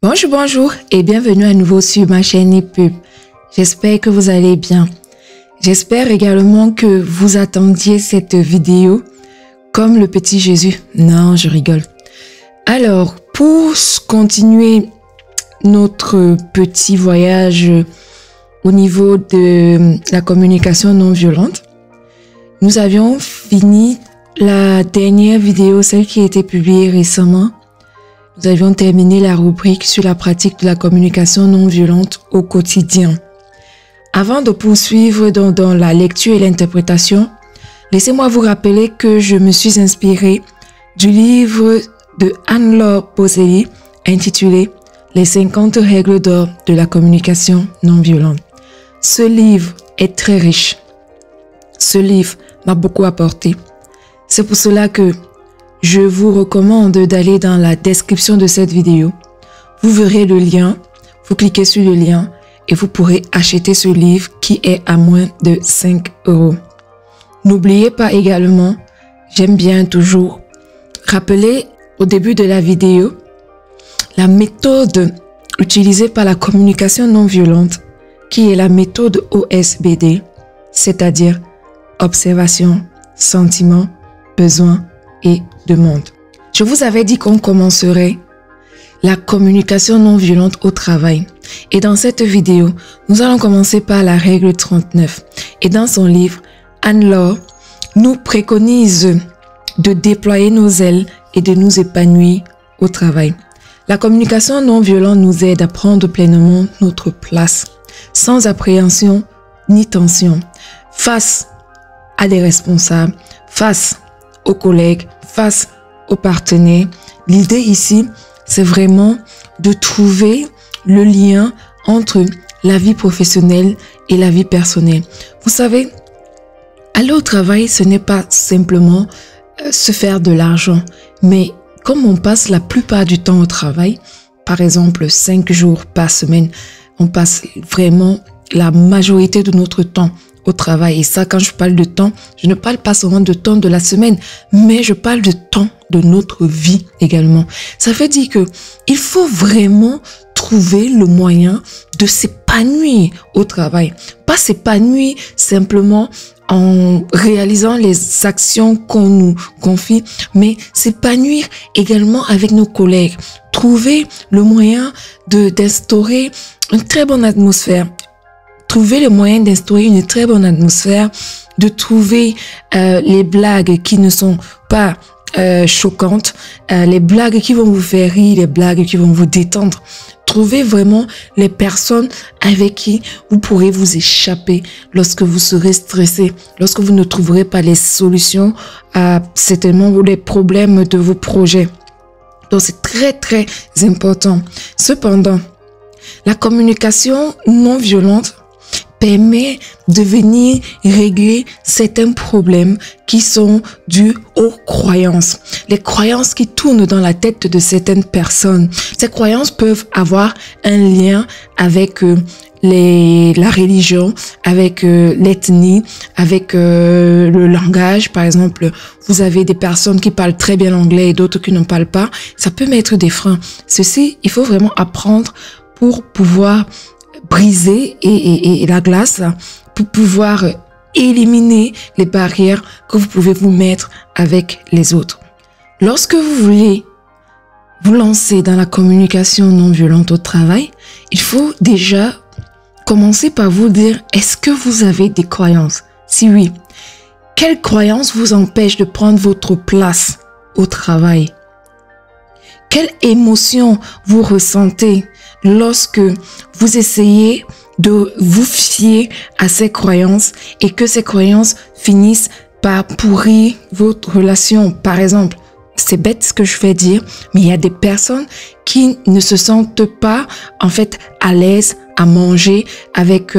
Bonjour, bonjour et bienvenue à nouveau sur ma chaîne EPUB. J'espère que vous allez bien. J'espère également que vous attendiez cette vidéo comme le petit Jésus. Non, je rigole. Alors, pour continuer notre petit voyage au niveau de la communication non violente, nous avions fini la dernière vidéo, celle qui a été publiée récemment. Nous avions terminé la rubrique sur la pratique de la communication non violente au quotidien. Avant de poursuivre dans la lecture et l'interprétation, laissez-moi vous rappeler que je me suis inspirée du livre de Anne-Laure Boselli intitulé « Les 50 règles d'or de la communication non violente ». Ce livre est très riche. Ce livre m'a beaucoup apporté. C'est pour cela que je vous recommande d'aller dans la description de cette vidéo. Vous verrez le lien, vous cliquez sur le lien et vous pourrez acheter ce livre qui est à moins de 5 €. N'oubliez pas également, j'aime bien toujours rappeler au début de la vidéo la méthode utilisée par la communication non violente qui est la méthode OSBD, c'est-à-dire observation, sentiment, besoin et demande. Je vous avais dit qu'on commencerait la communication non violente au travail. Et dans cette vidéo, nous allons commencer par la règle 39. Et dans son livre, Anne-Laure nous préconise de déployer nos ailes et de nous épanouir au travail. La communication non violente nous aide à prendre pleinement notre place, sans appréhension ni tension, face à des responsables, face aux collègues, face aux partenaires. L'idée ici, c'est vraiment de trouver le lien entre la vie professionnelle et la vie personnelle. Vous savez, aller au travail, ce n'est pas simplement se faire de l'argent, mais comme on passe la plupart du temps au travail, par exemple 5 jours par semaine, on passe vraiment la majorité de notre temps au travail. Et ça, quand je parle de temps, je ne parle pas seulement de temps de la semaine, mais je parle de temps de notre vie également. Ça veut dire que il faut vraiment trouver le moyen de s'épanouir au travail. Pas s'épanouir simplement en réalisant les actions qu'on nous confie, mais s'épanouir également avec nos collègues. Trouver le moyen d'instaurer une très bonne atmosphère. Trouver le moyen d'instaurer une très bonne atmosphère, de trouver les blagues qui ne sont pas choquantes, les blagues qui vont vous faire rire, les blagues qui vont vous détendre. Trouvez vraiment les personnes avec qui vous pourrez vous échapper lorsque vous serez stressé, lorsque vous ne trouverez pas les solutions à certainement les problèmes de vos projets. Donc c'est très très important. Cependant, la communication non violente permet de venir régler certains problèmes qui sont dus aux croyances. Les croyances qui tournent dans la tête de certaines personnes. Ces croyances peuvent avoir un lien avec la religion, avec l'ethnie, avec le langage. Par exemple, vous avez des personnes qui parlent très bien l'anglais et d'autres qui n'en parlent pas. Ça peut mettre des freins. Ceci, il faut vraiment apprendre pour pouvoir briser et la glace, pour pouvoir éliminer les barrières que vous pouvez vous mettre avec les autres. Lorsque vous voulez vous lancer dans la communication non violente au travail, il faut déjà commencer par vous dire, est-ce que vous avez des croyances? Si oui, quelles croyances vous empêchent de prendre votre place au travail? Quelle émotion vous ressentez lorsque vous essayez de vous fier à ces croyances et que ces croyances finissent par pourrir votre relation? Par exemple, c'est bête ce que je vais dire, mais il y a des personnes qui ne se sentent pas en fait à l'aise à manger avec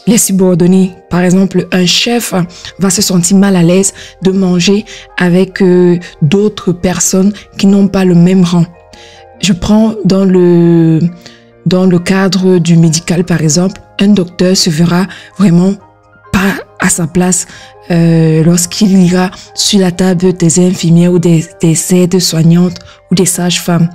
les subordonnés. Par exemple, un chef va se sentir mal à l'aise de manger avec d'autres personnes qui n'ont pas le même rang. Je prends dans le cadre du médical, par exemple, un docteur se verra vraiment pas à sa place lorsqu'il ira sur la table des infirmières ou des aides-soignantes ou des sages-femmes.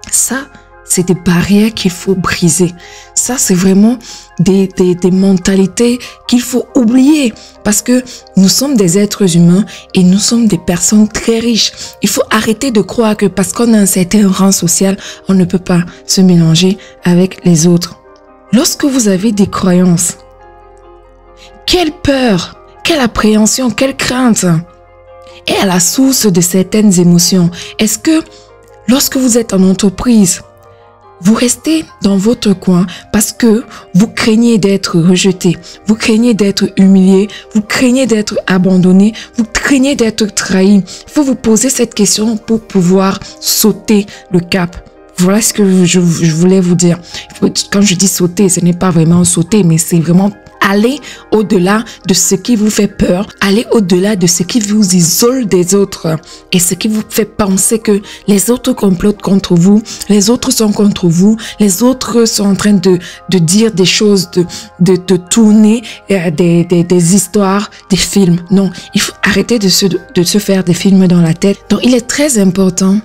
Ça, c'est des barrières qu'il faut briser. Ça, c'est vraiment des mentalités qu'il faut oublier parce que nous sommes des êtres humains et nous sommes des personnes très riches. Il faut arrêter de croire que parce qu'on a un certain rang social, on ne peut pas se mélanger avec les autres. Lorsque vous avez des croyances, quelle peur, quelle appréhension, quelle crainte est à la source de certaines émotions? Est-ce que lorsque vous êtes en entreprise, vous restez dans votre coin parce que vous craignez d'être rejeté, vous craignez d'être humilié, vous craignez d'être abandonné, vous craignez d'être trahi? Il faut vous poser cette question pour pouvoir sauter le cap. Voilà ce que je voulais vous dire. Quand je dis sauter, ce n'est pas vraiment sauter, mais c'est vraiment aller au-delà de ce qui vous fait peur, aller au-delà de ce qui vous isole des autres et ce qui vous fait penser que les autres complotent contre vous, les autres sont contre vous, les autres sont en train de dire des choses, de tourner des histoires, des films. Non, il faut arrêter de se faire des films dans la tête. Donc, il est très important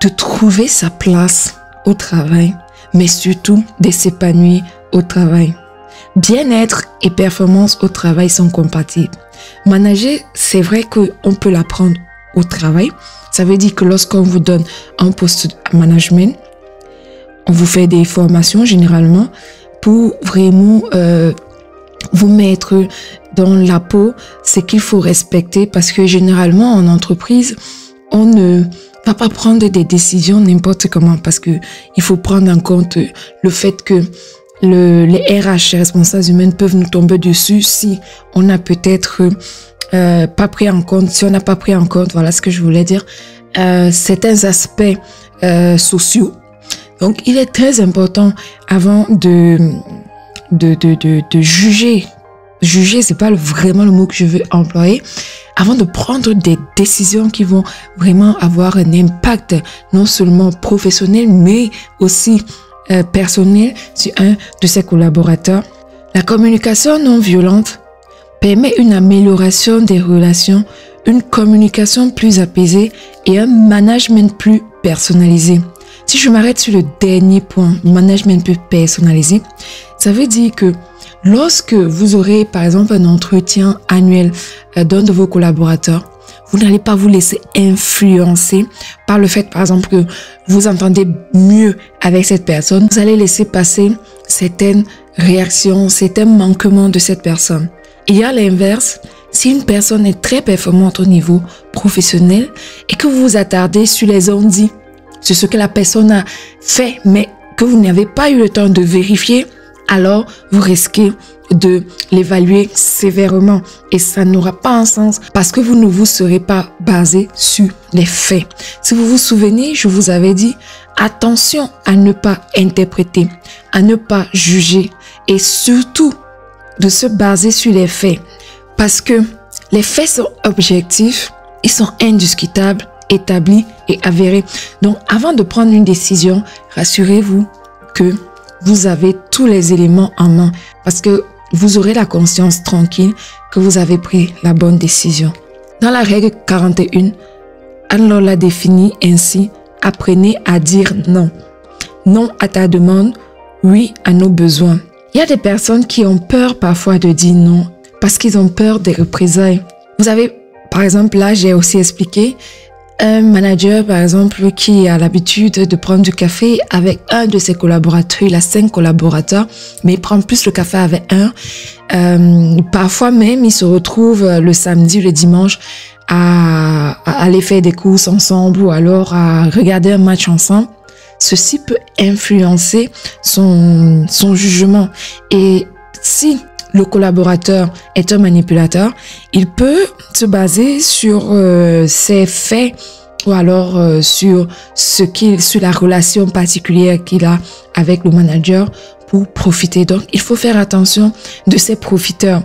de trouver sa place au travail, mais surtout de s'épanouir au travail. Bien-être et performance au travail sont compatibles. Manager, c'est vrai qu'on peut l'apprendre au travail. Ça veut dire que lorsqu'on vous donne un poste de management, on vous fait des formations généralement pour vraiment vous mettre dans la peau ce qu'il faut respecter parce que généralement en entreprise, on ne va pas prendre des décisions n'importe comment parce que il faut prendre en compte le fait que les RH, les responsables humains, peuvent nous tomber dessus si on n'a peut-être pas pris en compte, si on n'a pas pris en compte, voilà ce que je voulais dire, certains aspects sociaux. Donc, il est très important avant de juger, c'est pas vraiment le mot que je veux employer, avant de prendre des décisions qui vont vraiment avoir un impact non seulement professionnel, mais aussi personnel sur un de ses collaborateurs. La communication non violente permet une amélioration des relations, une communication plus apaisée et un management plus personnalisé. Si je m'arrête sur le dernier point, management plus personnalisé, ça veut dire que lorsque vous aurez par exemple un entretien annuel d'un de vos collaborateurs, vous n'allez pas vous laisser influencer par le fait, par exemple, que vous entendez mieux avec cette personne. Vous allez laisser passer certaines réactions, certains manquements de cette personne. Et à l'inverse, si une personne est très performante au niveau professionnel et que vous vous attardez sur les on-dit, sur ce que la personne a fait, mais que vous n'avez pas eu le temps de vérifier, alors vous risquez de l'évaluer sévèrement et ça n'aura pas un sens parce que vous ne vous serez pas basé sur les faits. Si vous vous souvenez, je vous avais dit attention à ne pas interpréter, à ne pas juger et surtout de se baser sur les faits parce que les faits sont objectifs, ils sont indiscutables, établis et avérés. Donc avant de prendre une décision, rassurez-vous que vous avez tous les éléments en main parce que vous aurez la conscience tranquille que vous avez pris la bonne décision. Dans la règle 41, Anne-Laure l'a définit ainsi: apprenez à dire non. Non à ta demande, oui à nos besoins. Il y a des personnes qui ont peur parfois de dire non parce qu'ils ont peur des représailles. Vous avez, par exemple, là j'ai aussi expliqué un manager, par exemple, qui a l'habitude de prendre du café avec un de ses collaborateurs. Il a 5 collaborateurs, mais il prend plus le café avec un. Parfois même, il se retrouve le samedi, le dimanche à aller faire des courses ensemble ou alors à regarder un match ensemble. Ceci peut influencer son jugement. Et si le collaborateur est un manipulateur, il peut se baser sur ses faits ou alors sur la relation particulière qu'il a avec le manager pour profiter. Donc, il faut faire attention de ces profiteurs.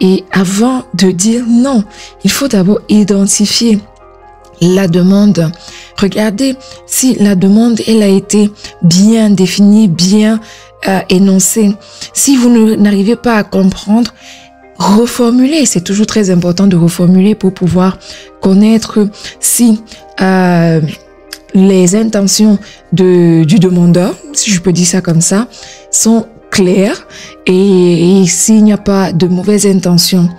Et avant de dire non, il faut d'abord identifier la demande. Regardez si la demande, elle a été bien définie, bien énoncée. Si vous n'arrivez pas à comprendre, reformuler. C'est toujours très important de reformuler pour pouvoir connaître si les intentions du demandeur, si je peux dire ça comme ça, sont claires et s'il n'y a pas de mauvaises intentions.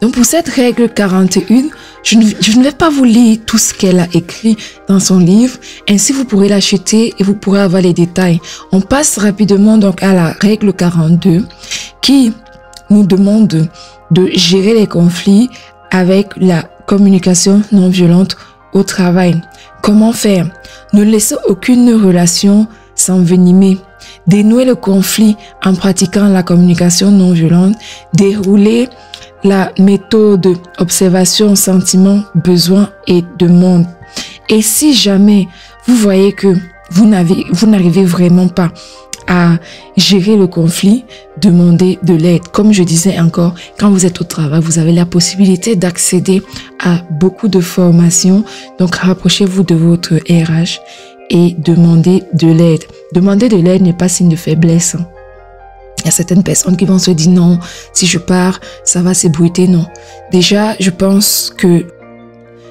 Donc pour cette règle 41, je ne vais pas vous lire tout ce qu'elle a écrit dans son livre. Ainsi, vous pourrez l'acheter et vous pourrez avoir les détails. On passe rapidement donc à la règle 42 qui nous demande de gérer les conflits avec la communication non violente au travail. Comment faire? Ne laissez aucune relation s'envenimer. Dénouer le conflit en pratiquant la communication non violente. Dérouler la méthode observation, sentiment, besoin et demande. Et si jamais vous voyez que vous n'arrivez vraiment pas à gérer le conflit, demandez de l'aide. Comme je disais encore, quand vous êtes au travail, vous avez la possibilité d'accéder à beaucoup de formations. Donc, rapprochez-vous de votre RH et demandez de l'aide. Demander de l'aide n'est pas signe de faiblesse. Il y a certaines personnes qui vont se dire non, si je pars, ça va s'ébruiter. Non. Déjà, je pense que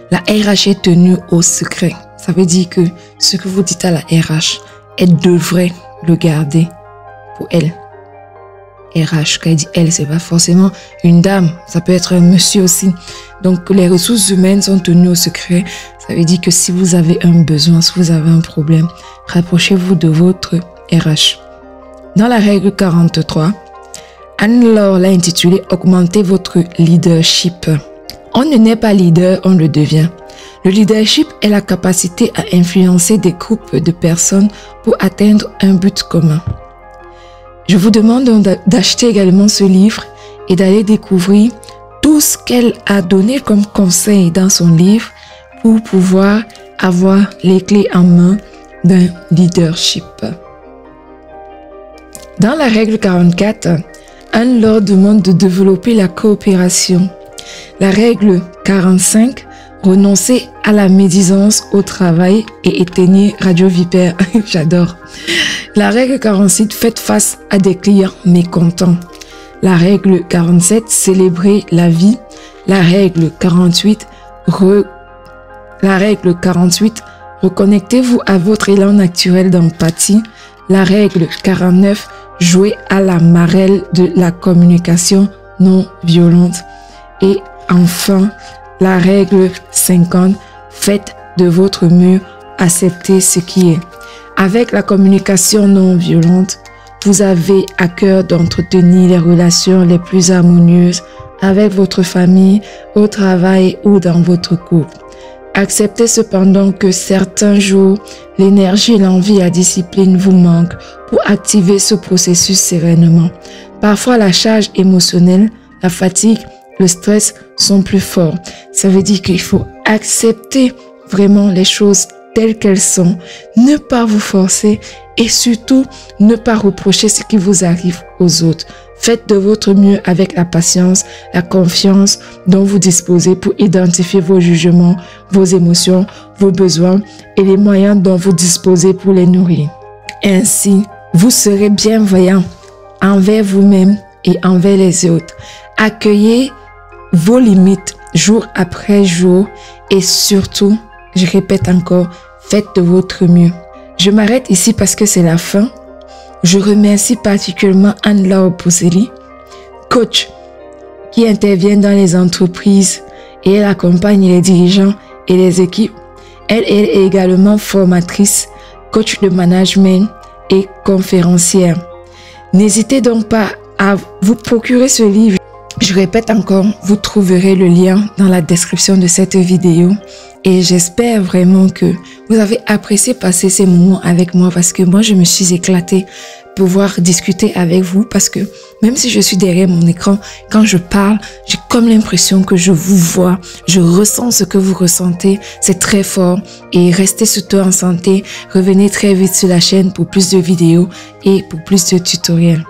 la RH est tenue au secret. Ça veut dire que ce que vous dites à la RH, elle devrait le garder pour elle. RH, quand elle dit elle, c'est pas forcément une dame, ça peut être un monsieur aussi. Donc les ressources humaines sont tenues au secret. Ça veut dire que si vous avez un besoin, si vous avez un problème, rapprochez-vous de votre RH. Dans la règle 43, Anne-Laure l'a intitulé « Augmentez votre leadership ». On ne naît pas leader, on le devient. Le leadership est la capacité à influencer des groupes de personnes pour atteindre un but commun. Je vous demande donc d'acheter également ce livre et d'aller découvrir tout ce qu'elle a donné comme conseil dans son livre pour pouvoir avoir les clés en main d'un leadership. Dans la règle 44, Anne-Laure demande de développer la coopération. La règle 45, renoncer à la médisance au travail et éteignez Radio Vipère. J'adore. La règle 46, faites face à des clients mécontents. La règle 47, célébrer la vie. La règle 48, reconnectez-vous à votre élan naturel d'empathie. La règle 49, jouez à la marelle de la communication non violente. Et enfin, la règle 50, faites de votre mieux, acceptez ce qui est. Avec la communication non violente, vous avez à cœur d'entretenir les relations les plus harmonieuses avec votre famille, au travail ou dans votre couple. Acceptez cependant que certains jours, l'énergie, l'envie et la discipline vous manquent pour activer ce processus sereinement. Parfois, la charge émotionnelle, la fatigue, le stress sont plus forts. Ça veut dire qu'il faut accepter vraiment les choses telles qu'elles sont, ne pas vous forcer et surtout ne pas reprocher ce qui vous arrive aux autres. Faites de votre mieux avec la patience, la confiance dont vous disposez pour identifier vos jugements, vos émotions, vos besoins et les moyens dont vous disposez pour les nourrir. Ainsi, vous serez bienveillant envers vous-même et envers les autres. Accueillez vos limites jour après jour et surtout, je répète encore, faites de votre mieux. Je m'arrête ici parce que c'est la fin. Je remercie particulièrement Anne-Laure Boselli, coach qui intervient dans les entreprises et elle accompagne les dirigeants et les équipes. Elle est également formatrice, coach de management et conférencière. N'hésitez donc pas à vous procurer ce livre. Je répète encore, vous trouverez le lien dans la description de cette vidéo et j'espère vraiment que vous avez apprécié passer ces moments avec moi parce que moi je me suis éclatée pouvoir discuter avec vous parce que même si je suis derrière mon écran, quand je parle, j'ai comme l'impression que je vous vois, je ressens ce que vous ressentez, c'est très fort et restez surtout en santé, revenez très vite sur la chaîne pour plus de vidéos et pour plus de tutoriels.